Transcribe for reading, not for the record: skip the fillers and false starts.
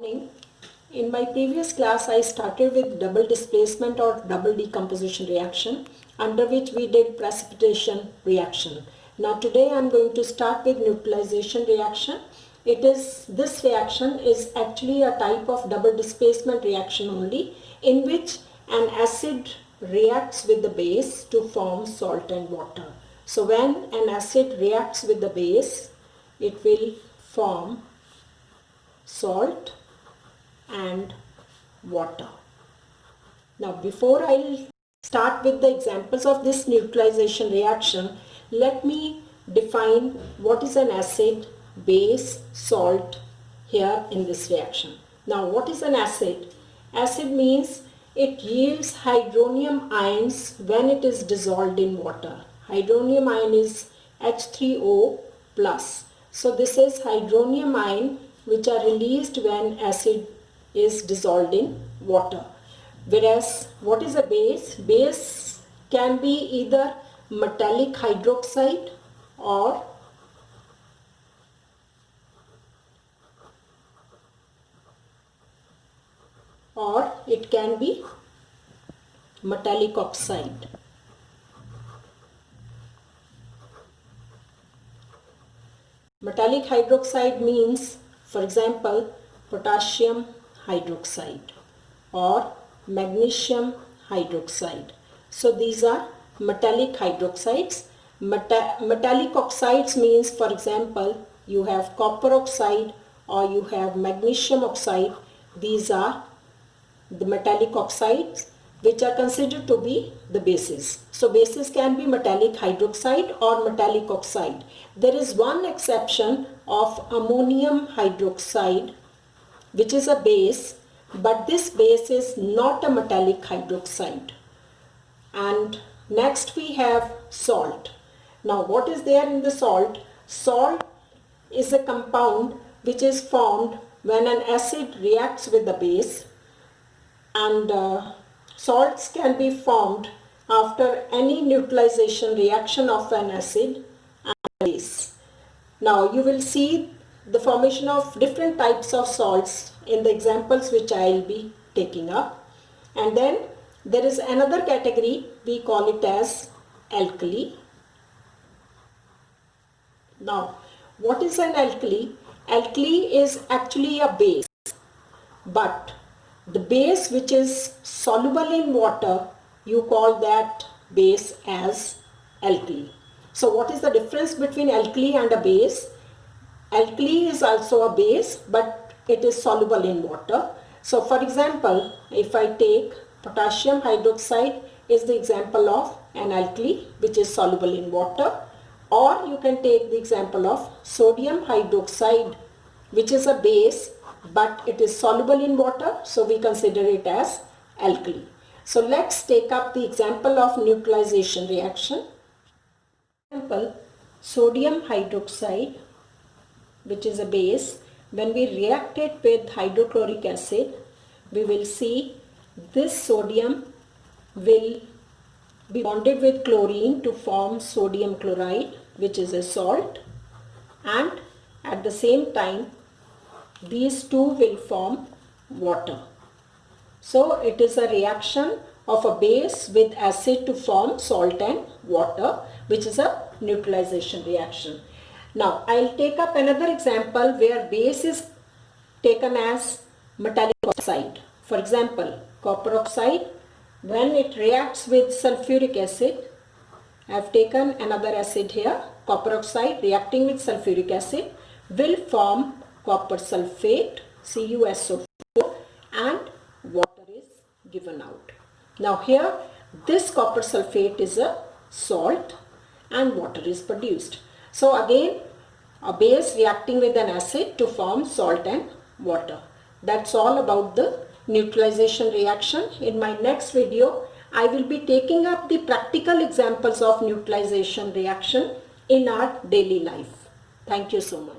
In my previous class, I started with double displacement or double decomposition reaction, under which we did precipitation reaction. Now today I am going to start with neutralization reaction. This reaction is actually a type of double displacement reaction only, in which an acid reacts with the base to form salt and water. So when an acid reacts with the base, it will form salt and water. Now before I start with the examples of this neutralization reaction, let me define what is an acid, base, salt here in this reaction. Now what is an acid? Acid means it yields hydronium ions when it is dissolved in water. Hydronium ion is H3O plus. So this is hydronium ion which are released when acid is dissolved in water. Whereas what is a base? Base can be either metallic hydroxide or it can be metallic oxide. Metallic hydroxide means, for example, potassium hydroxide or magnesium hydroxide. So these are metallic hydroxides. Metallic oxides means, for example, you have copper oxide or you have magnesium oxide. These are the metallic oxides which are considered to be the bases. So bases can be metallic hydroxide or metallic oxide. There is one exception of ammonium hydroxide, which is a base, but this base is not a metallic hydroxide. And next we have salt. Now what is there in the salt? Salt is a compound which is formed when an acid reacts with the base, and salts can be formed after any neutralization reaction of an acid and base. Now you will see the formation of different types of salts in the examples which I will be taking up. And then there is another category, we call it as alkali. Now what is an alkali? Alkali is actually a base, but the base which is soluble in water, you call that base as alkali. So what is the difference between alkali and a base? Alkali is also a base, but it is soluble in water. So for example, if I take potassium hydroxide is the example of an alkali which is soluble in water, or you can take the example of sodium hydroxide, which is a base but it is soluble in water, so we consider it as alkali. So let's take up the example of neutralization reaction. Example, sodium hydroxide, which is a base, when we react it with hydrochloric acid, we will see this sodium will be bonded with chlorine to form sodium chloride, which is a salt, and at the same time these two will form water. So it is a reaction of a base with acid to form salt and water, which is a neutralization reaction. Now I will take up another example where base is taken as metallic oxide. For example, copper oxide, when it reacts with sulfuric acid, I have taken another acid here, copper oxide reacting with sulfuric acid will form copper sulfate, CuSO4, and water is given out. Now here this copper sulfate is a salt and water is produced. So again, a base reacting with an acid to form salt and water. That's all about the neutralization reaction. In my next video, I will be taking up the practical examples of neutralization reaction in our daily life. Thank you so much.